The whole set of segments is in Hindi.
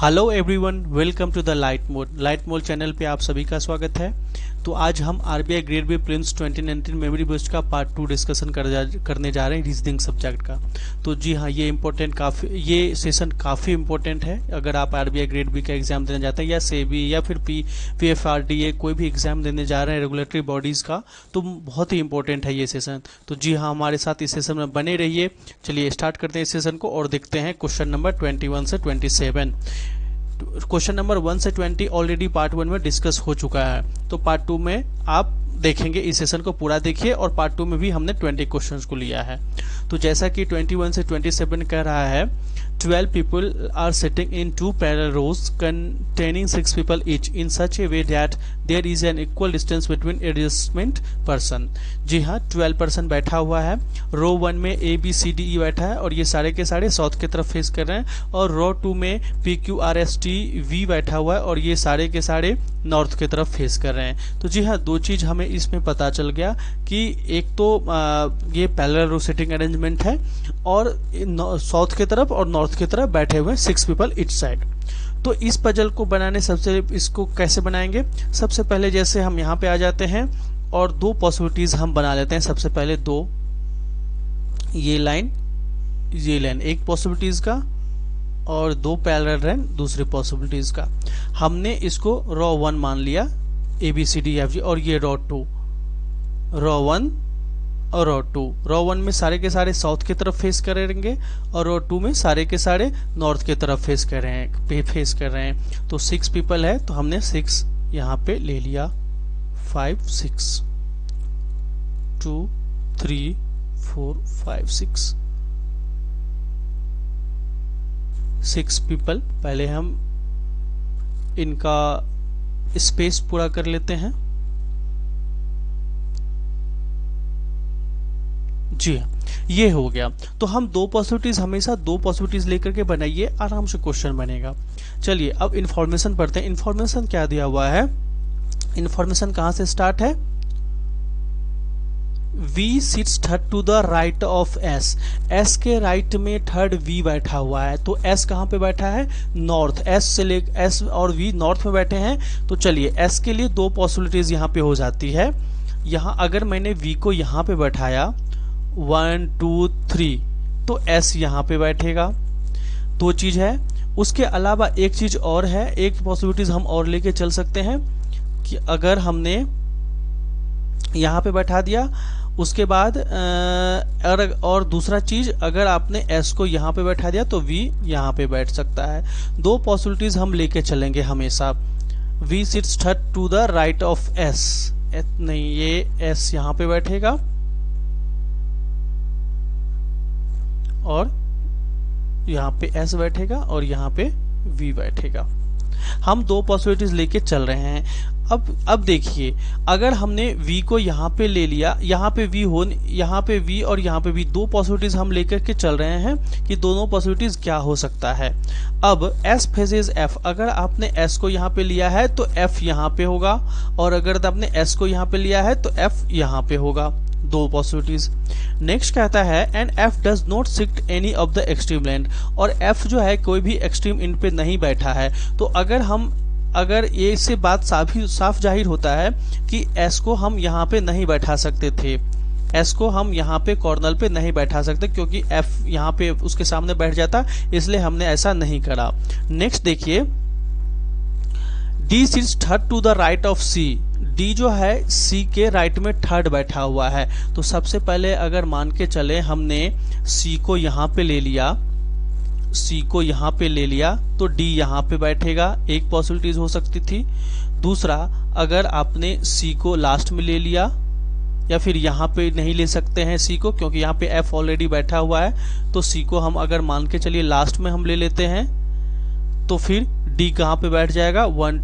Hello everyone, welcome to the light mode channel पे आप सभी का स्वागत है। तो आज हम RBI grade B prelims 2019 memory based का पार्ट 2 डिस्कशन करने जा रहे हैं रीजनिंग सब्जेक्ट का। तो जी हाँ, ये सेशन काफ़ी इंपॉर्टेंट है। अगर आप आरबीआई ग्रेड बी का एग्जाम देने जाते हैं या सेबी या फिर पीएफआरडीए कोई भी एग्जाम देने जा रहे हैं रेगुलेटरी बॉडीज़ का, तो बहुत ही इंपॉर्टेंट है ये सेशन। तो जी हाँ, हमारे साथ इस सेशन में बने रहिए। चलिए स्टार्ट करते हैं इस सेशन को और देखते हैं क्वेश्चन नंबर 21 से 27। क्वेश्चन नंबर 1 से 20 ऑलरेडी पार्ट 1 में डिस्कस हो चुका है, तो पार्ट 2 में आप देखेंगे। इस सेशन को पूरा देखिए और पार्ट 2 में भी हमने 20 क्वेश्चंस को लिया है। तो जैसा कि 21 से 27 कह रहा है, 12 people are sitting in 2 parallel rows containing 6 people each in such a way that there is an equal distance between adjacent person। जी हाँ, 12 पर्सन बैठा हुआ है। रो 1 में ए बी सी डी ई बैठा है और ये सारे के सारे साउथ की तरफ फेस कर रहे हैं, और रो 2 में P Q R S T V बैठा हुआ है और ये सारे के सारे नॉर्थ की तरफ फेस कर रहे हैं। तो जी हाँ, दो चीज हमें इसमें पता चल गया कि एक तो ये पैरेलल रो सिटिंग अरेंजमेंट है और साउथ की तरफ और नॉर्थ की तरफ बैठे हुए 6 पीपल ईच साइड। तो इस पजल को बनाने इसको कैसे बनाएंगे? सबसे पहले जैसे हम यहाँ पे आ जाते हैं और दो पॉसिबिलिटीज हम बना लेते हैं। सबसे पहले दो, ये लाइन एक पॉसिबिलिटीज का और दो पैरेलल लाइन दूसरी पॉसिबिलिटीज का। हमने इसको रो 1 मान लिया, A B C D F G, और ये रो 1 और रो 2। रो 1 में सारे के सारे साउथ की तरफ फेस करेंगे और रो 2 में सारे के सारे नॉर्थ की तरफ फेस कर रहे हैं। तो 6 पीपल है, तो हमने 6 यहाँ पे ले लिया। 5 6 2 3 4 5 6 पीपल। पहले हम इनका स्पेस पूरा कर लेते हैं। जी हाँ, ये हो गया। तो हम दो पॉसिबिलिटीज, हमेशा दो पॉसिबिलिटीज लेकर के बनाइए, आराम से क्वेश्चन बनेगा। चलिए अब इंफॉर्मेशन पढ़ते हैं। इंफॉर्मेशन क्या दिया हुआ है? इंफॉर्मेशन कहां से स्टार्ट है? V sits third to the right of S। S के राइट में थर्ड V बैठा हुआ है। तो S कहाँ पे बैठा है? नॉर्थ। S और V नॉर्थ में बैठे हैं। तो चलिए S के लिए दो पॉसिबिलिटीज यहाँ पे हो जाती है। यहाँ अगर मैंने V को यहाँ पे बैठाया 1 2 3, तो S यहाँ पे बैठेगा। दो चीज है। उसके अलावा एक चीज और है, एक पॉसिबिलिटीज हम और लेके चल सकते हैं कि अगर हमने यहाँ पे बैठा दिया, उसके बाद और दूसरा चीज, अगर आपने S को यहाँ पे बैठा दिया तो V यहाँ पे बैठ सकता है। दो पॉसिबिलिटीज हम लेके चलेंगे हमेशा। V sits third to the right of S, नहीं, ये S यहाँ पे बैठेगा और यहाँ पे S बैठेगा और यहाँ पे V बैठेगा। हम दो पॉसिबिलिटीज लेके चल रहे हैं। अब देखिए, अगर हमने V को यहाँ पे ले लिया, यहाँ पे V और यहाँ पे V, दो पॉसिबिलिटीज हम लेकर के चल रहे हैं कि दोनों पॉसिबिलिटीज क्या हो सकता है। अब S फेजेस F, अगर आपने S को यहाँ पे लिया है तो F यहाँ पे होगा, और अगर आपने S को यहाँ पे लिया है तो F यहाँ पे होगा। दो पॉसिबिलिटीज। नेक्स्ट कहता है and F does not sit any of the extreme and, और F जो है कोई भी एक्सट्रीम एंड पे नहीं बैठा है। तो अगर ये इससे बात साफ जाहिर होता है कि S को हम यहाँ पे नहीं बैठा सकते थे। S को हम यहाँ पे कॉर्नर पे नहीं बैठा सकते क्योंकि F यहाँ पे उसके सामने बैठ जाता, इसलिए हमने ऐसा नहीं करा। नेक्स्ट देखिए, D sits third to the right of C। D जो है C के राइट में थर्ड बैठा हुआ है। तो सबसे पहले अगर मान के चले हमने C को यहाँ पे ले लिया, तो D यहाँ पे बैठेगा। एक पॉसिबिलिटीज हो सकती थी। दूसरा, अगर आपने C को लास्ट में ले लिया, या फिर यहाँ पे नहीं ले सकते हैं C को क्योंकि यहाँ पे F ऑलरेडी बैठा हुआ है, तो C को हम अगर मान के चलिए लास्ट में हम ले लेते हैं, तो फिर D कहाँ पे बैठ जाएगा? 1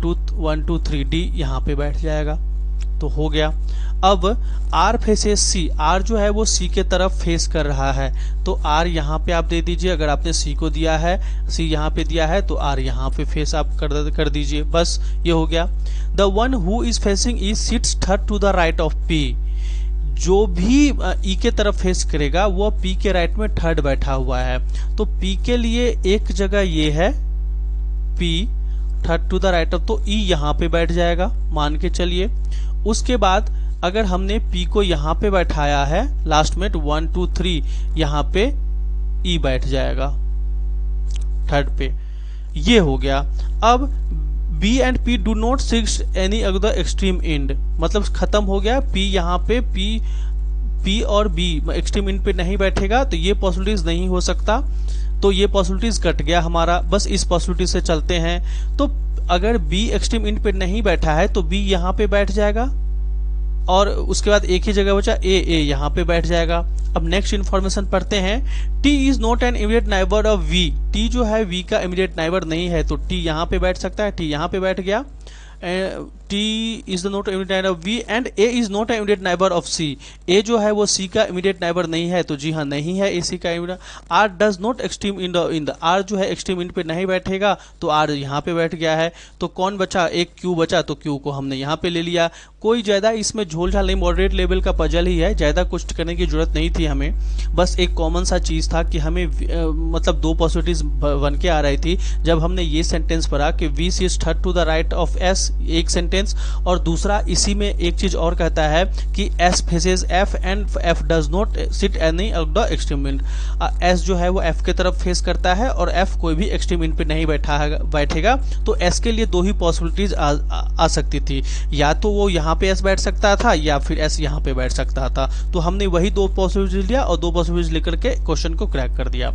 2 3 D यहाँ पे बैठ जाएगा। तो हो गया। अब R फेसेस C, R जो है वो C के तरफ फेस कर रहा है, तो R यहाँ पे आप दे दीजिए। अगर आपने C को दिया है, C यहाँ पे दिया है, तो R यहाँ पे फेस आप कर दीजिए। बस ये हो गया। The one who is facing E sits third to the right of P। जो भी E के तरफ फेस करेगा वो P के राइट में थर्ड बैठा हुआ है। तो P के लिए एक जगह ये है P, third to the right of, तो E यहाँ पे बैठ जाएगा मान के चलिए। उसके बाद अगर हमने P को यहाँ पे बैठाया है लास्ट में, तो 1 2 3 यहाँ पे E बैठ जाएगा थर्ड पे। ये हो गया। अब B and P do not six any of the extreme and, मतलब खत्म हो गया। P यहाँ पे P और B एक्सट्रीम एंड पे नहीं बैठेगा, तो ये पॉसिबिलिटीज नहीं हो सकता, तो ये पॉसिबिलिटीज कट गया हमारा। बस इस पॉसिबिलिटी से चलते हैं। तो अगर B एक्सट्रीम एंड पे नहीं बैठा है तो B यहाँ पे बैठ जाएगा, और उसके बाद एक ही जगह बचा A यहाँ पे बैठ जाएगा। अब नेक्स्ट इन्फॉर्मेशन पढ़ते हैं। T is not an immediate neighbour of V, T जो है V का इमीडिएट नाइबर नहीं है, तो T यहाँ पे बैठ सकता है, T यहाँ पे बैठ गया। T is the not immediate neighbor of V and A is not an immediate neighbor of C, A जो है वो C का immediate neighbor नहीं है, तो जी हाँ नहीं है AC का immediate। R does not extreme in the R जो है extreme in पे नहीं बैठेगा, तो R यहाँ पे बैठ गया है। तो कौन बचा, एक Q बचा, तो Q को हमने यहाँ पे ले लिया। कोई ज़्यादा इसमें झोल झाल नहीं, मॉडरेट लेवल का पजल ही है, ज़्यादा कुछ करने की जरूरत नहीं थी हमें। बस एक कॉमन सा चीज़ था कि हमें मतलब दो पॉसिबिलिटीज बन के आ रही थी जब हमने ये सेंटेंस पढ़ा कि V sits third to the right of S, एक सेंटेंस, और दूसरा इसी में एक चीज और कहता है कि S faces F and F does not sit any of the extreme and. S जो है वो F के तरफ फेस करता है और F कोई भी एक्सट्रीम एंड पे नहीं बैठेगा, तो S के लिए दो ही पॉसिबिलिटीज आ सकती थी, या तो वो यहाँ पे S बैठ सकता था या फिर S यहाँ पे बैठ सकता था। तो हमने वही दो पॉसिबिलिटीज लिया और दो पॉसिबिलिटीज लेकर के क्वेश्चन को क्रैक कर दिया।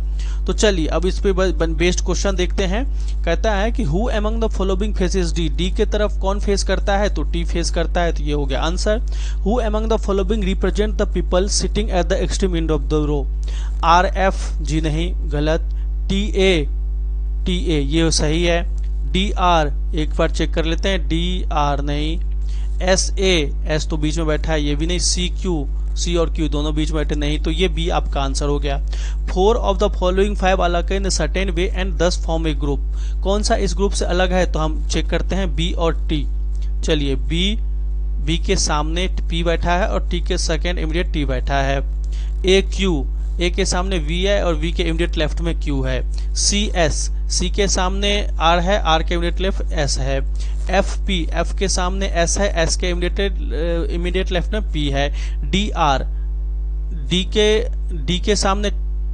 तो चलिए अब इस पे बेस्ड क्वेश्चन देखते हैं। कहता है कि who among the following faces D, D के तरफ कौन फेस करता है, तो T फेस करता है, तो ये हो गया answer. Who among the following represent the people sitting at the extreme end of the row, RF, जी नहीं गलत। TA ये सही है। DR एक बार चेक कर लेते हैं, DR नहीं। S तो बीच में बैठा है, ये भी नहीं। C और Q दोनों बीच में बैठे नहीं, तो ये B आपका आंसर हो गया। 4 ऑफ द फॉलोइंग 5 अलग in certain way and 10 form A group, कौन सा इस ग्रुप से अलग है, तो हम चेक करते हैं B और T। चलिए B के सामने P बैठा है और T के सेकेंड इमीडिएट T बैठा है। A के सामने V है और V के इमीडिएट लेफ्ट में Q है। C के सामने R है, R के इमीडिएट लेफ्ट S है। F के सामने S है, S के इमीडिएट लेफ्ट में P है। D के सामने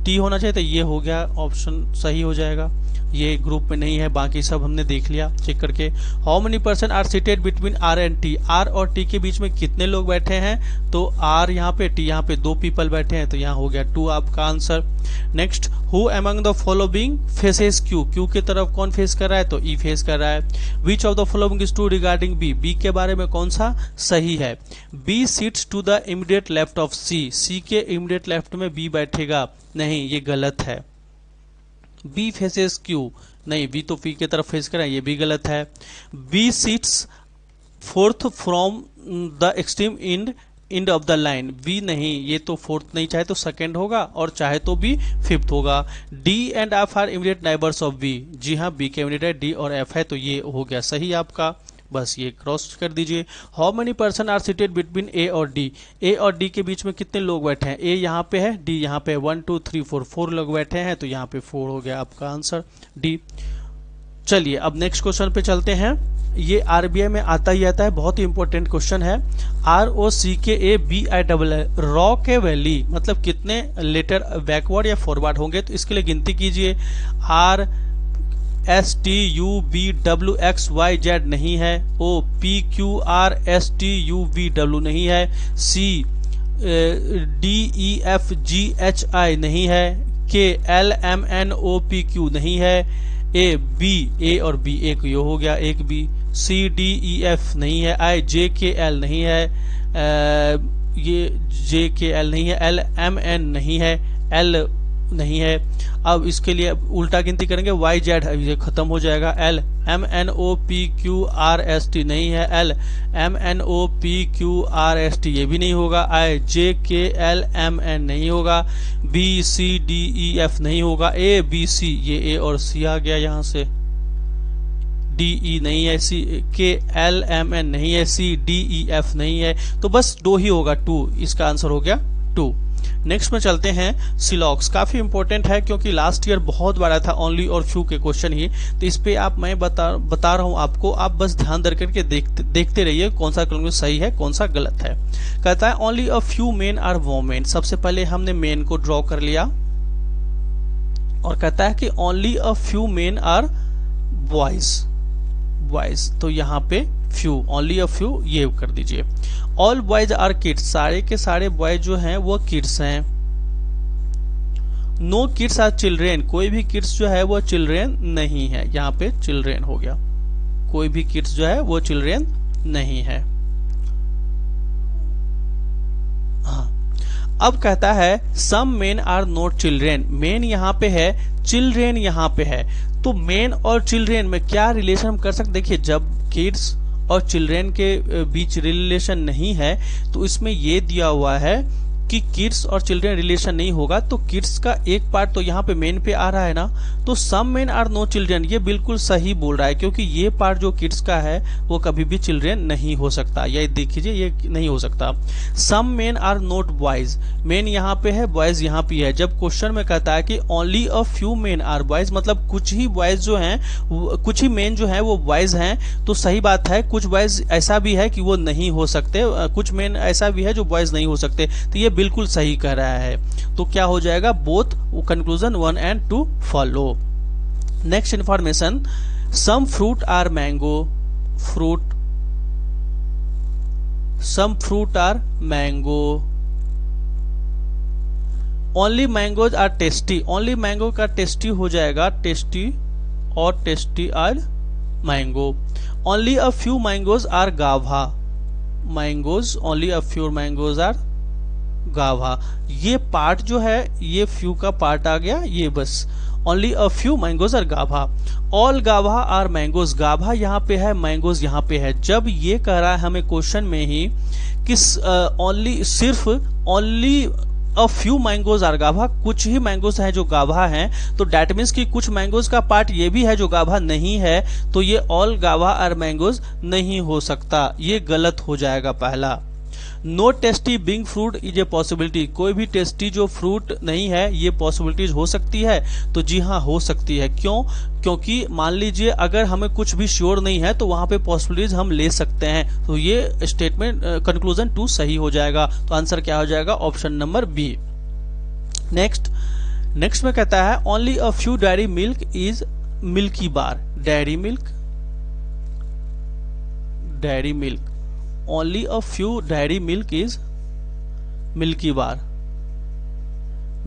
T होना चाहिए, तो ये हो गया ऑप्शन सही हो जाएगा, ये ग्रुप में नहीं है, बाकी सब हमने देख लिया चेक करके। How many person are seated between R and T, R और T के बीच में कितने लोग बैठे हैं, तो R यहाँ पे, T यहाँ पे, 2 पीपल बैठे हैं, तो यहाँ हो गया 2 आपका answer. Next, who among the following faces Q की तरफ कौन फेस कर रहा है, तो E फेस कर रहा है। Which of the following is true regarding B के बारे में कौन सा सही है। B sits to the immediate left of C के इमीडिएट लेफ्ट में B बैठेगा, नहीं ये गलत है। B फेसेस Q, नहीं B तो P की तरफ फेस कर रहा है, ये भी गलत है। B sits fourth from the extreme end of the line, B नहीं, ये तो फोर्थ नहीं, चाहे तो सेकंड होगा और चाहे तो भी फिफ्थ होगा। D and F are immediate neighbours of B, जी हाँ B के इमीडिएट D और F है, तो ये हो गया सही आपका, बस ये क्रॉस कर दीजिए। How many person are seated between A और D के बीच में कितने लोग बैठे हैं, A यहाँ पे है, D यहाँ पे 1 2 3 4 लोग बैठे हैं, तो यहाँ पे 4 हो गया आपका आंसर D। चलिए अब नेक्स्ट क्वेश्चन पे चलते हैं। ये RBI में आता ही आता है, बहुत ही इंपॉर्टेंट क्वेश्चन है। ROCKABI, रॉ के वैली मतलब कितने लेटर बैकवर्ड या फॉरवर्ड होंगे, तो इसके लिए गिनती कीजिए। RSTUVWXYZ नहीं है। OPQRSTUVW नहीं है। CDEFGHI नहीं है। KLMNOPQ नहीं है। A और B एक यो हो गया, एक B। CDEF नहीं है। IJKL नहीं है, ये JKL नहीं है। LMN नहीं है, L नहीं है। अब इसके लिए उल्टा गिनती करेंगे, YZ ये खत्म हो जाएगा। LMNOPQRST नहीं है। LMNOPQRST ये भी नहीं होगा। IJKLMN नहीं होगा। BCDEF नहीं होगा। ABC ये A और C आ गया यहाँ से। DE नहीं है। KLMN नहीं है। CDEF नहीं है, तो बस 2 ही होगा, 2 इसका आंसर हो गया 2। नेक्स्ट में चलते हैं सिलॉक्स। काफी इंपॉर्टेंट है क्योंकि लास्ट ईयर बहुत बार आया था ओनली और फ्यू के क्वेश्चन ही, तो इस पे मैं बता रहा हूं आपको, आप बस ध्यान दे करके देखते रहिए कौन सा कैलकुलेशन सही है कौन सा गलत है। कहता है only a few men are women. सबसे पहले हमने मेन को ड्रॉ कर लिया और कहता है कि only a few men are boys, तो यहाँ पे फ्यू, ओनली अ फ्यू ये कर दीजिए। ऑल बॉयज आर किड्स, सारे के सारे बॉयज जो हैं वो किड्स हैं। नो किड्स आर चिल्ड्रेन, कोई भी किड्स जो है वो चिल्ड्रेन नहीं है, यहाँ पे चिल्ड्रेन हो गया, कोई भी किड्स जो है वो चिल्ड्रेन नहीं है। हाँ, अब कहता है some men are not children, men यहाँ पे है, चिल्ड्रेन यहाँ पे है, तो मेन और चिल्ड्रेन में क्या रिलेशन हम कर सकते। देखिए जब किड्स और चिल्ड्रेन के बीच रिलेशन नहीं है तो इसमें ये दिया हुआ है कि किड्स और चिल्ड्रेन रिलेशन नहीं होगा, तो किड्स का एक पार्ट तो यहाँ पे मेन पे आ रहा है ना, तो some men are no children ये बिल्कुल सही बोल रहा है क्योंकि ये पार्ट जो किड्स का है वो कभी भी चिल्ड्रेन नहीं हो सकता, ये देखिए ये नहीं हो सकता। Some men are not boys, men यहाँ पे है, बॉयज यहाँ पे है। जब क्वेश्चन में कहता है कि only a few men are boys, मतलब कुछ ही बॉयज जो हैं, कुछ ही मेन जो है वो बॉयज हैं, तो सही बात है। कुछ बॉयज ऐसा भी है कि वो नहीं हो सकते, कुछ मेन ऐसा भी है जो बॉयज नहीं हो सकते, तो ये बिल्कुल सही कह रहा है। तो क्या हो जाएगा, both conclusion 1 and 2 follow. Next information, some fruit are mango, some fruit are mango, only mangoes are tasty, only mango का टेस्टी हो जाएगा टेस्टी, और tasty are mango. Only a few mangoes are guava, mangoes, only a few mangoes are guava. ये पार्ट जो है ये फ्यू का पार्ट आ गया, ये बस only a few mangoes are guava. All guava are mangoes, guava यहाँ पे है, मैंगोज यहाँ पे है। जब ये कह रहा है हमें क्वेश्चन में ही कि ओनली, सिर्फ only a few mangoes are guava, कुछ ही मैंगोज हैं जो गावा हैं, तो डेट मीन्स कि कुछ मैंगोज का पार्ट ये भी है जो गावा नहीं है, तो ये ऑल गावा आर मैंगोज नहीं हो सकता, ये गलत हो जाएगा पहला। No tasty being fruit is a possibility, कोई भी टेस्टी जो फ्रूट नहीं है ये पॉसिबिलिटीज हो सकती है, तो जी हाँ हो सकती है। क्यों, क्योंकि मान लीजिए अगर हमें कुछ भी श्योर नहीं है तो वहां पे पॉसिबिलिटीज हम ले सकते हैं, तो ये स्टेटमेंट कंक्लूजन 2 सही हो जाएगा। तो आंसर क्या हो जाएगा, ऑप्शन नंबर बी। नेक्स्ट में कहता है only a few Dairy Milk is Milky Bar, Dairy Milk, Dairy Milk, only a few Dairy Milk is Milky Bar,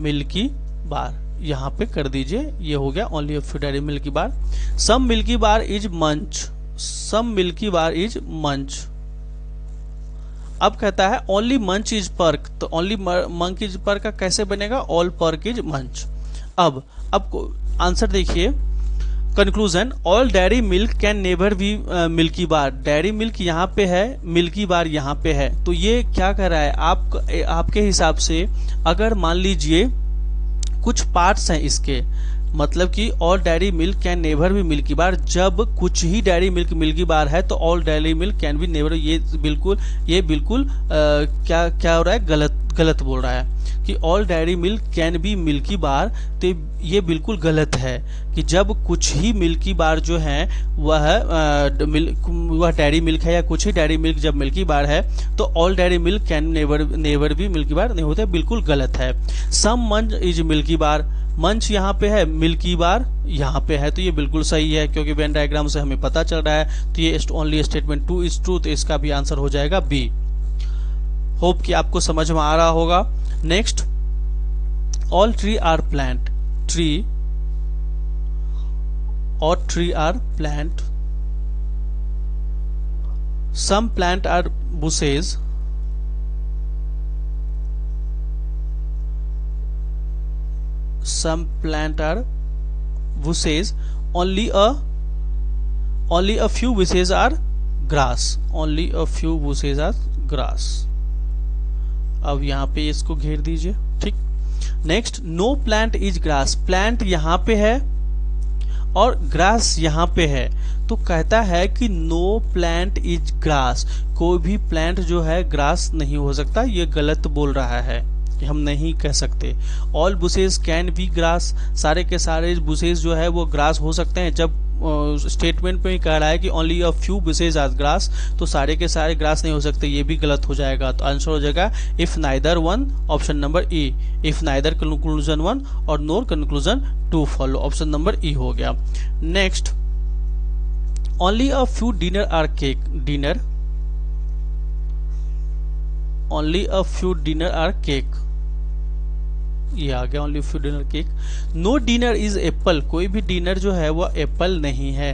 Milky Bar यहां पे कर दीजिए, ये हो गया only a few Dairy Milky Bar. Some Milky Bar is Munch, some Milky Bar is मंच। अब कहता है ओनली मंच इज पर्क, तो ओनली मंच इज पर्क का कैसे बनेगा, ऑल पर्क इज मंच। अब आंसर देखिए, conclusion, all Dairy Milk can never be Milky Bar, Dairy milk यहाँ पे है, मिल्की बार यहाँ पे है, तो ये क्या कर रहा है, आपके हिसाब से अगर मान लीजिए कुछ पार्ट्स हैं इसके, मतलब कि all Dairy Milk can never be Milky Bar, जब कुछ ही डेयरी मिल्क मिल्की बार है तो all Dairy Milk can be never, ये बिल्कुल क्या हो रहा है, गलत बोल रहा है कि all Dairy Milk can be Milky Bar, तो ये बिल्कुल गलत है कि जब कुछ ही मिल्की बार जो है वह डेयरी मिल्क है, या कुछ ही डेयरी मिल्क जब मिल्की बार है तो all Dairy Milk can never be Milky Bar नहीं होते, बिल्कुल गलत है। सम मंच इज मिल्की बार, मंच यहाँ पे है, मिल्की बार यहाँ पे है, तो ये बिल्कुल सही है क्योंकि वेन डायग्राम से हमें पता चल रहा है, तो ये ओनली स्टेटमेंट 2 इज ट्रू, तो इसका भी आंसर हो जाएगा बी। होप कि आपको समझ में आ रहा होगा। Next, all tree are plant, tree और tree are plant, some plant are bushes, some plant are bushes, only a few bushes are grass, only a few bushes are grass। अब यहाँ पे इसको घेर दीजिए, ठीक। Next, no plant is grass, plant यहाँ पे है और ग्रास यहाँ पे है, तो कहता है कि नो प्लांट इज ग्रास, कोई भी प्लांट जो है ग्रास नहीं हो सकता, ये गलत बोल रहा है। हम नहीं कह सकते। All bushes can be grass, सारे के सारे बुशेज जो है वो ग्रास हो सकते हैं। जब स्टेटमेंट में ही कह रहा है कि only a few bushes are grass, तो सारे के सारे ग्रास नहीं हो सकते, ये भी गलत हो जाएगा। तो आंसर हो जाएगा if neither one, option number E, if neither conclusion 1 और nor conclusion 2 follow, option number E हो गया। Next, only a few dinner are cake, dinner, only a few dinner are cake, ये आ गया only few dinner cake. No dinner is apple, कोई भी डिनर जो है वो एप्पल नहीं है।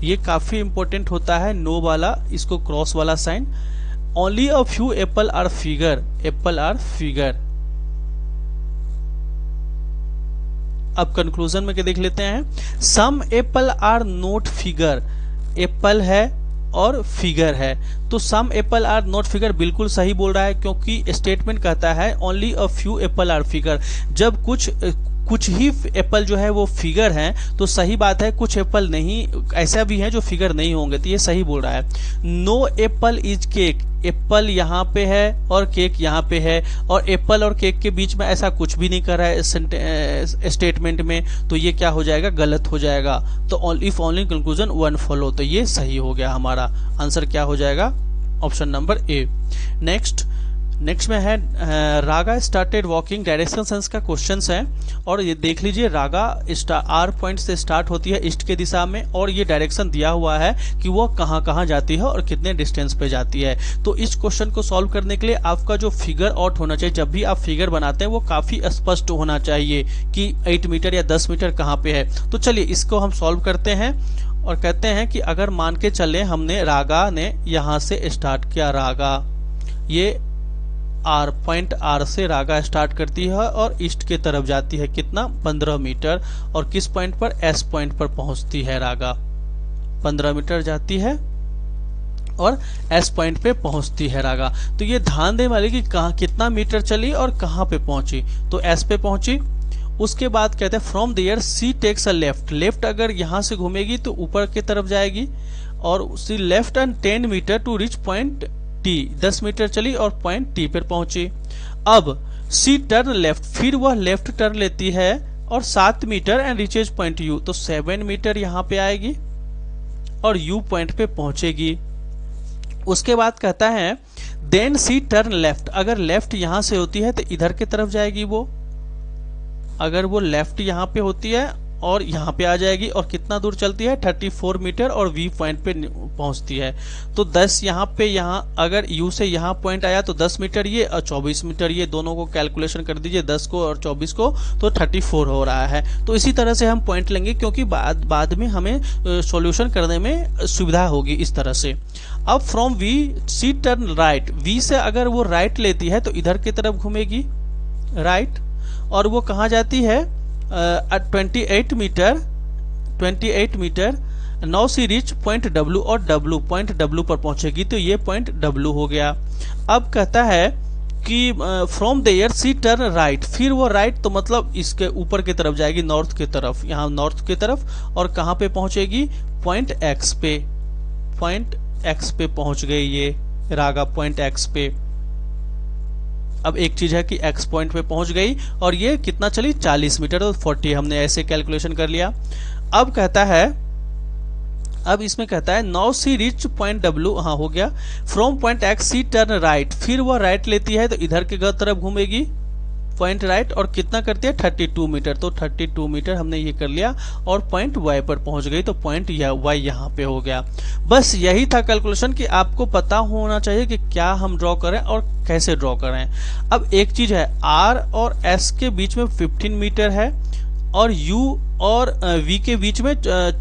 ये काफी इंपॉर्टेंट होता है, नो वाला, इसको क्रॉस वाला sign. Only a few apple are figure, apple are figure. अब कंक्लूजन में क्या देख लेते हैं, some apple are not figure, apple है और फिगर है, तो some apple are not figure बिल्कुल सही बोल रहा है, क्योंकि स्टेटमेंट कहता है only a few apple are figure. जब कुछ ही एप्पल जो है वो फिगर हैं, तो सही बात है, कुछ एप्पल नहीं ऐसा भी है जो फिगर नहीं होंगे, तो ये सही बोल रहा है। No apple is cake, apple यहाँ पे है और केक यहाँ पे है, और एप्पल और केक के बीच में ऐसा कुछ भी नहीं कर रहा है स्टेटमेंट में, तो ये क्या हो जाएगा, गलत हो जाएगा। तो इफ ओनली कंक्लूजन 1 फॉलो, तो ये सही हो गया, हमारा आंसर क्या हो जाएगा, ऑप्शन नंबर ए। नेक्स्ट में है रागा स्टार्टेड वॉकिंग, डायरेक्शन सेंस का क्वेश्चन है, और ये देख लीजिए रागा आर पॉइंट से स्टार्ट होती है ईस्ट के दिशा में, और ये डायरेक्शन दिया हुआ है कि वो कहाँ कहाँ जाती है और कितने डिस्टेंस पे जाती है। तो इस क्वेश्चन को सॉल्व करने के लिए आपका जो फिगर आउट होना चाहिए, जब भी आप फिगर बनाते हैं वो काफी स्पष्ट होना चाहिए कि 8 मीटर या 10 मीटर कहाँ पे है। तो चलिए इसको हम सॉल्व करते हैं और कहते हैं कि अगर मान के चले हमने रागा ने यहाँ से स्टार्ट किया, रागा ये आर पॉइंट आर से रागा स्टार्ट करती है और ईस्ट की तरफ जाती है, कितना 15 मीटर, और किस पॉइंट पर, एस पॉइंट पर पहुंचती है रागा, 15 मीटर जाती है और एस पॉइंट पे पहुंचती है रागा। तो ये ध्यान देने वाले कि कहाँ कितना मीटर चली और कहाँ पे पहुंची, तो एस पे पहुंची। उसके बाद कहते हैं from there C takes a left, left अगर यहाँ से घूमेगी तो ऊपर की तरफ जाएगी, और C left and 10 meter to reach point T, 10 meter चली और पॉइंट टी पर पहुंची। अब सी टर्न लेफ्ट, फिर वह लेफ्ट टर्न लेती है और 7 metre and reaches point U, तो 7 मीटर यहाँ पे आएगी और यू पॉइंट पे पहुंचेगी। उसके बाद कहता है देन सी टर्न लेफ्ट, अगर लेफ्ट यहां से होती है तो इधर की तरफ जाएगी वो, अगर वो लेफ्ट यहाँ पे होती है और यहाँ पे आ जाएगी, और कितना दूर चलती है 34 मीटर और वी पॉइंट पे पहुंचती है। तो 10 यहाँ पे, यहाँ अगर यू से यहाँ पॉइंट आया तो 10 मीटर ये और 24 मीटर ये, दोनों को कैलकुलेशन कर दीजिए 10 को और 24 को, तो 34 हो रहा है। तो इसी तरह से हम पॉइंट लेंगे, क्योंकि बाद में हमें सॉल्यूशन करने में सुविधा होगी इस तरह से। अब from V C turn right, V से अगर वो राइट लेती है तो इधर की तरफ घूमेगी राइट, और वो कहाँ जाती है 28 metre. Now C reach point W, और डब्ल्यू पॉइंट डब्ल्यू पर पहुंचेगी, तो ये पॉइंट डब्ल्यू हो गया। अब कहता है कि from there C turn right, फिर वो राइट तो मतलब इसके ऊपर की तरफ जाएगी, नॉर्थ की तरफ, यहाँ नॉर्थ की तरफ, और कहाँ पे पहुंचेगी पॉइंट एक्स पे, पॉइंट एक्स पे पहुंच गई ये रागा, पॉइंट एक्स पे। अब एक चीज है कि एक्स पॉइंट पे पहुंच गई और ये कितना चली 40 मीटर, तो 40 हमने ऐसे कैलकुलेशन कर लिया। अब कहता है, अब इसमें कहता है now C reach point W, हाँ हो गया। From point X C turn right, फिर वह राइट लेती है तो इधर के तरफ घूमेगी पॉइंट राइट, और कितना करती है 32 मीटर, तो 32 मीटर हमने ये कर लिया और पॉइंट वाई पर पहुंच गई, तो पॉइंट वाई यहाँ पे हो गया। बस यही था कैलकुलेशन कि आपको पता होना चाहिए कि क्या हम ड्रॉ करें और कैसे ड्रॉ करें। अब एक चीज है, आर और एस के बीच में 15 मीटर है और यू और वी के बीच में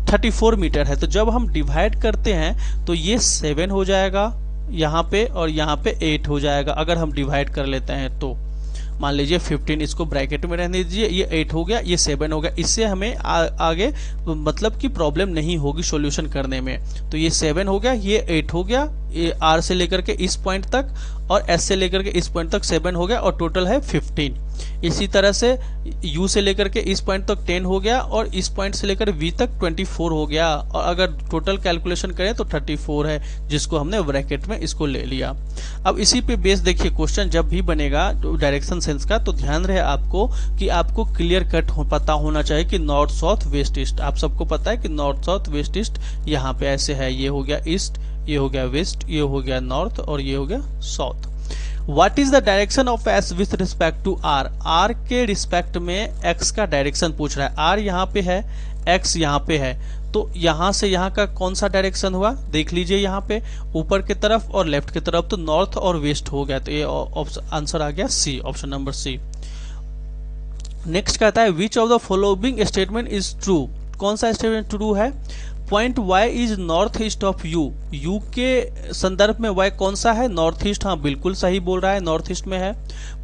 34 मीटर है, तो जब हम डिवाइड करते हैं तो ये 7 हो जाएगा यहाँ पे और यहाँ पे 8 हो जाएगा, अगर हम डिवाइड कर लेते हैं तो। मान लीजिए 15 इसको ब्रैकेट में रहने दीजिए, ये 8 हो गया, ये 7 हो गया, इससे हमें आगे मतलब कि प्रॉब्लम नहीं होगी सॉल्यूशन करने में। तो ये 7 हो गया, ये 8 हो गया, ये आर से लेकर के इस पॉइंट तक, और एस से लेकर के इस पॉइंट तक 7 हो गया और टोटल है 15। इसी तरह से यू से लेकर के इस पॉइंट तक 10 हो गया और इस पॉइंट से लेकर वी तक 24 हो गया, और अगर टोटल कैलकुलेशन करें तो 34 है, जिसको हमने ब्रैकेट में इसको ले लिया। अब इसी पे बेस देखिए, क्वेश्चन जब भी बनेगा डायरेक्शन सेंस का तो ध्यान रहे आपको कि आपको क्लियर कट पता होना चाहिए कि नॉर्थ साउथ वेस्ट ईस्ट। आप सबको पता है कि नॉर्थ साउथ वेस्ट ईस्ट यहाँ पे ऐसे है, ये हो गया ईस्ट, ये हो गया वेस्ट, ये हो गया नॉर्थ और ये हो गया south. What is the direction of S with respect to R? R के रिस्पेक्ट में X का डायरेक्शन पूछ रहा है। R यहाँ पे है, X यहाँ पे है, तो यहाँ से यहाँ का कौन सा डायरेक्शन हुआ देख लीजिए, यहाँ पे ऊपर की तरफ और लेफ्ट की तरफ, तो नॉर्थ और वेस्ट हो गया, तो ये आंसर आ गया सी, ऑप्शन नंबर सी। नेक्स्ट कहता है which of the following statement is true? कौन सा स्टेटमेंट ट्रू है? Point Y is north east of U। U के संदर्भ में Y कौन सा है? North east. हाँ बिल्कुल सही बोल रहा है, नॉर्थ ईस्ट में है।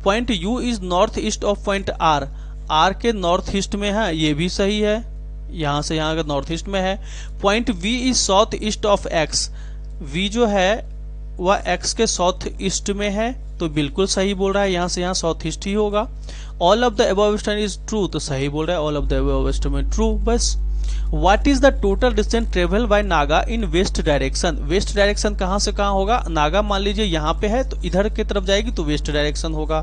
Point U is north east of point R। R के नॉर्थ ईस्ट में है, ये भी सही है, यहाँ से यहाँ का नॉर्थ ईस्ट में है। Point V is south east of X। V जो है वह X के साउथ ईस्ट में है, तो बिल्कुल सही बोल रहा है, यहाँ से यहाँ साउथ ईस्ट ही होगा। All of the above statement is true, तो सही बोल रहा है, all of the above statement true. बस What is the total distance travel by Naga in west direction? West direction कहाँ से कहाँ होगा? नागा मान लीजिए यहाँ पे है तो इधर की तरफ जाएगी तो वेस्ट डायरेक्शन होगा।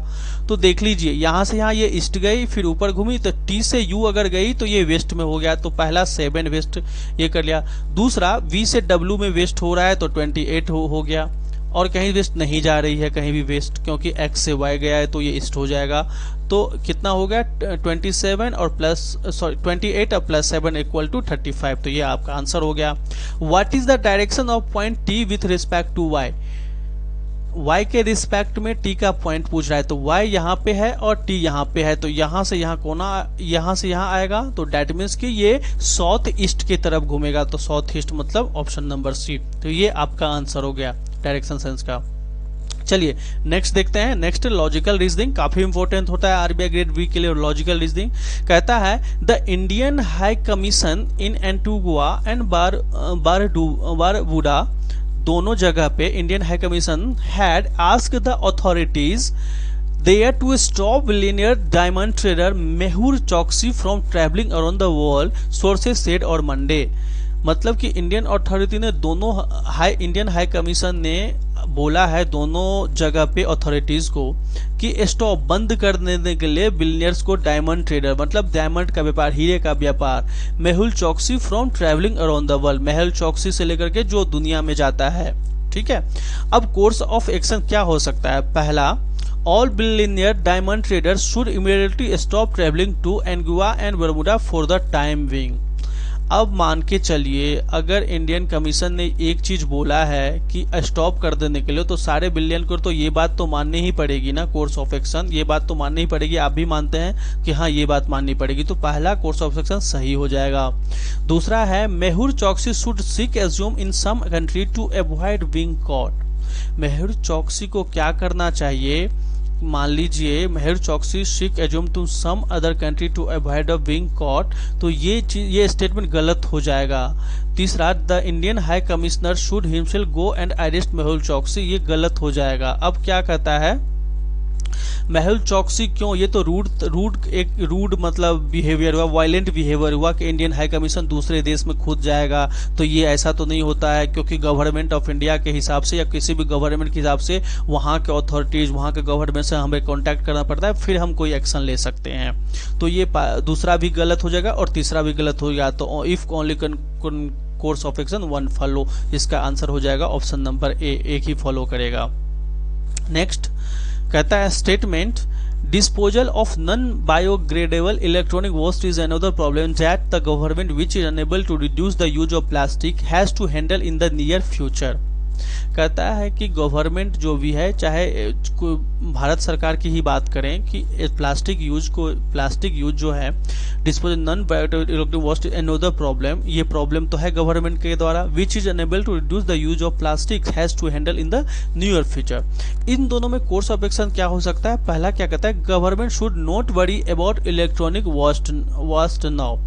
तो देख लीजिए यहाँ से यहाँ ये ईस्ट गई, फिर ऊपर घूमी, तो टी से यू अगर गई तो ये वेस्ट में हो गया, तो पहला 7 वेस्ट ये कर लिया। दूसरा वी से डब्ल्यू में वेस्ट हो रहा है तो 28 हो गया, और कहीं वेस्ट नहीं जा रही है कहीं भी वेस्ट, क्योंकि एक्स से वाई गया है तो ये ईस्ट हो जाएगा। तो कितना हो गया? 27 और प्लस 28 और प्लस 7 इक्वल टू 35, तो ये आपका आंसर हो गया। What is the direction of point T with respect to Y? y के रिस्पेक्ट में t का पॉइंट पूछ रहा है, तो y यहाँ पे है और t यहाँ पे है, तो यहाँ से यहाँ कोना यहाँ से यहाँ आएगा, तो डेट मीन्स कि ये साउथ ईस्ट की तरफ घूमेगा, तो साउथ ईस्ट मतलब ऑप्शन नंबर सी। तो ये आपका आंसर हो गया डायरेक्शन सेंस का। चलिए नेक्स्ट देखते हैं। नेक्स्ट लॉजिकल रीजनिंग, काफी इंपॉर्टेंट होता है आरबीआई ग्रेड बी के लिए लॉजिकल रीजनिंग। कहता है the Indian high commission in Antigua and Barbuda, दोनों जगह पे Indian high commission had asked the authorities there to stop billionaire diamond trader Mehul Choksi from travelling around the world, sources said on Monday. मतलब कि इंडियन अथॉरिटी ने इंडियन हाई कमीशन ने बोला है दोनों जगह पे अथॉरिटीज को कि स्टॉप बंद कर देने के लिए बिलियनियर्स को डायमंड ट्रेडर, मतलब डायमंड का व्यापार, हीरे का व्यापार, Mehul Choksi from travelling around the world, Mehul Choksi से लेकर के जो दुनिया में जाता है। ठीक है, अब कोर्स ऑफ एक्शन क्या हो सकता है? पहला, all billionaire diamond traders should immediately stop travelling to Antigua and Bermuda for the time being. अब मान के चलिए अगर इंडियन कमीशन ने एक चीज बोला है कि स्टॉप कर देने के लिए, तो सारे बिलियन को तो ये बात तो माननी ही पड़ेगी ना, कोर्स ऑफ एक्शन, ये बात तो माननी ही पड़ेगी। आप भी मानते हैं कि हाँ ये बात माननी पड़ेगी, तो पहला कोर्स ऑफ एक्शन सही हो जाएगा। दूसरा है Mehul Choksi should seek asylum in some country to avoid being caught. Mehul Choksi को क्या करना चाहिए? मान लीजिए Mehul Choksi seek asylum to some other country to avoid of being caught, तो ये स्टेटमेंट गलत हो जाएगा। तीसरा, the Indian high commissioner should himself go and arrest Mehul Choksi, ये गलत हो जाएगा। अब क्या कहता है मेहुल चोकसी क्यों? ये तो रूड मतलब बिहेवियर हुआ, वायलेंट बिहेवियर हुआ कि इंडियन हाई कमीशन दूसरे देश में खुद जाएगा, तो ये ऐसा तो नहीं होता है, क्योंकि गवर्नमेंट ऑफ इंडिया के हिसाब से या किसी भी गवर्नमेंट के हिसाब से वहाँ के अथॉरिटीज, वहाँ के गवर्नमेंट से हमें कॉन्टैक्ट करना पड़ता है, फिर हम कोई एक्शन ले सकते हैं। तो ये दूसरा भी गलत हो जाएगा और तीसरा भी गलत हो गया। तो if only course of action one follow, इसका आंसर हो जाएगा ऑप्शन नंबर ए, एक ही फॉलो करेगा। नेक्स्ट कहता है statement disposal of non biodegradable electronic waste is another problem that the government which is unable to reduce the use of plastic has to handle in the near future. कहता है कि गवर्नमेंट जो भी है, चाहे भारत सरकार की ही बात करें, कि प्लास्टिक यूज जो है disposal non biodegradable waste another problem, ये प्रॉब्लम तो है गवर्नमेंट के द्वारा, which is unable to reduce the use of plastic has to handle in the near future. इन दोनों में कोर्स ऑफ एक्शन क्या हो सकता है? पहला क्या कहता है, government should not worry about electronic waste now.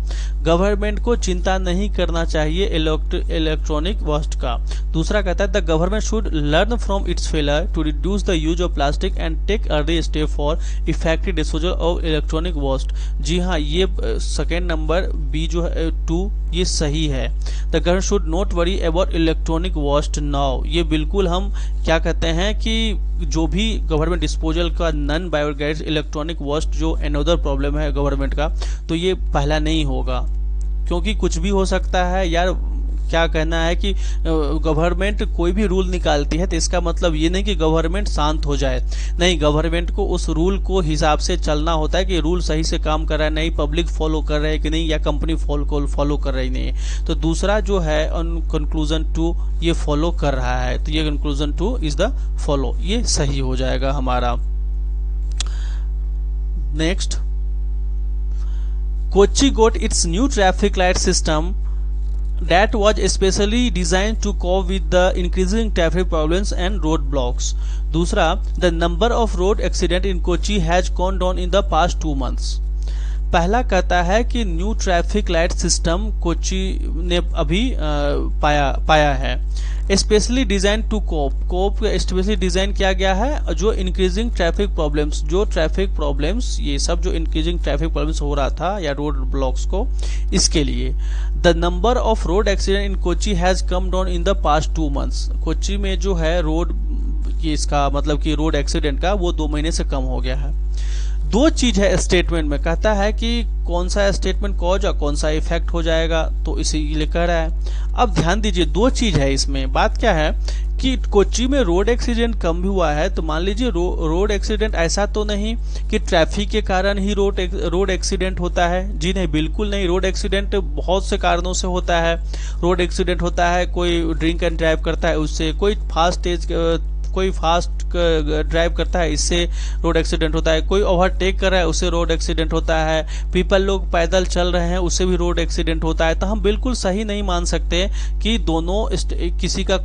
Government को चिंता नहीं करना चाहिए इलेक्ट्रॉनिक वेस्ट का। दूसरा कहता है the government should learn from its failure to reduce the use of plastic and take early step for effective disposal of electronic waste. जी हाँ, ये सेकेंड नंबर बी जो है 2 ये सही है। The government should not worry about electronic waste now. ये बिल्कुल हम क्या कहते हैं कि जो भी गवर्नमेंट डिस्पोजल का नॉन बायोडिग्रेडेबल इलेक्ट्रॉनिक वेस्ट जो अनदर प्रॉब्लम है गवर्नमेंट का, तो ये पहला नहीं होगा, क्योंकि कुछ भी हो सकता है यार। क्या कहना है कि गवर्नमेंट कोई भी रूल निकालती है तो इसका मतलब ये नहीं कि गवर्नमेंट शांत हो जाए, नहीं, गवर्नमेंट को उस रूल को हिसाब से चलना होता है कि रूल सही से काम कर रहा है नहीं, पब्लिक फॉलो कर रहे हैं कि नहीं, या कंपनी फॉलो कर रही नहीं है। तो दूसरा जो है कंक्लूजन 2 ये फॉलो कर रहा है, तो ये कंक्लूजन 2 इज द फॉलो, ये सही हो जाएगा हमारा। Next, Kochi got its new traffic light system that was especially designed to cope with the increasing traffic problems and road blocks. दूसरा, the number of road accident in Kochi has gone down in the past 2 months. पहला कहता है कि new traffic light system Kochi ने अभी पाया है। Specially design to cope specially design किया गया है जो इंक्रीजिंग ट्रैफिक प्रॉब्लम्स, जो ट्रैफिक प्रॉब्लम्स ये सब जो इंक्रीजिंग ट्रैफिक प्रॉब्लम्स हो रहा था या रोड ब्लॉक्स को, इसके लिए। The number of road accident in Kochi has come down in the past 2 months। Kochi में जो है रोड की इसका मतलब कि रोड एक्सीडेंट का वो 2 महीने से कम हो गया है। 2 चीज है स्टेटमेंट में, कहता है कि कौन सा स्टेटमेंट कॉज और कौन सा इफेक्ट हो जाएगा, तो इसीलिए कह रहा है। अब ध्यान दीजिए 2 चीज है इसमें। बात क्या है कि कोच्चि में रोड एक्सीडेंट कम भी हुआ है, तो मान लीजिए रोड एक्सीडेंट ऐसा तो नहीं कि ट्रैफिक के कारण ही रोड एक्सीडेंट होता है। जी नहीं, बिल्कुल नहीं। रोड एक्सीडेंट बहुत से कारणों से होता है। रोड एक्सीडेंट होता है, कोई ड्रिंक एंड ड्राइव करता है उससे, कोई फास्ट ड्राइव करता है इससे रोड एक्सीडेंट होता है, कोई ओवरटेक कर रहा है उससे रोड एक्सीडेंट होता है, पीपल लोग पैदल चल रहे हैं उससे भी रोड एक्सीडेंट होता है। तो हम बिल्कुल सही नहीं मान सकते कि दोनों किसी का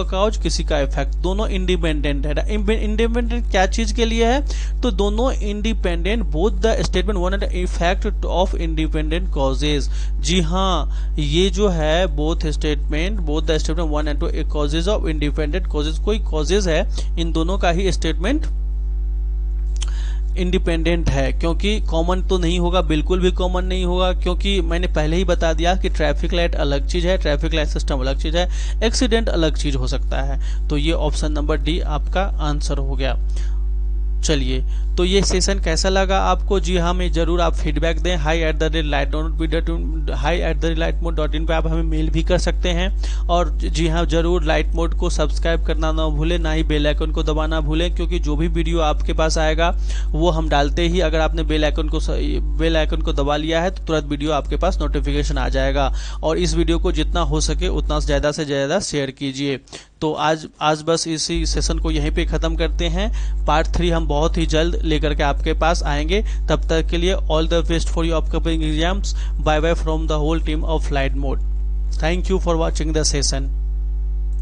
कॉज किसी का इफेक्ट, दोनों इंडिपेंडेंट है। इंडिपेंडेंट क्या चीज के लिए है, तो दोनों independent, both the statement one and effect of independent causes. जी हाँ, ये जो है both the statement one and 2 causes of independent causes, कोई कॉजेज है इन दोनों का ही स्टेटमेंट इंडिपेंडेंट है, क्योंकि कॉमन तो नहीं होगा, बिल्कुल भी कॉमन नहीं होगा, क्योंकि मैंने पहले ही बता दिया कि ट्रैफिक लाइट अलग चीज है, ट्रैफिक लाइट सिस्टम अलग चीज है, एक्सीडेंट अलग चीज हो सकता है। तो ये ऑप्शन नंबर डी आपका आंसर हो गया। चलिए, तो ये सेशन कैसा लगा आपको? जी हाँ, मैं जरूर आप फीडबैक दें। hi@lightmode.in पे आप हमें मेल भी कर सकते हैं। और जी हाँ, जरूर लाइट मोड को सब्सक्राइब करना ना भूलें, ना ही बेल आइकन को दबाना भूलें, क्योंकि जो भी वीडियो आपके पास आएगा वो हम डालते ही अगर आपने बेल आइकन को दबा लिया है तो तुरंत वीडियो आपके पास नोटिफिकेशन आ जाएगा। और इस वीडियो को जितना हो सके उतना से ज़्यादा शेयर कीजिए। तो आज बस इसी सेशन को यहीं पे ख़त्म करते हैं। पार्ट 3 हम बहुत ही जल्द लेकर के आपके पास आएंगे। तब तक के लिए all the best for your upcoming exams. Bye bye from the whole team of light mode. Thank you for watching the session.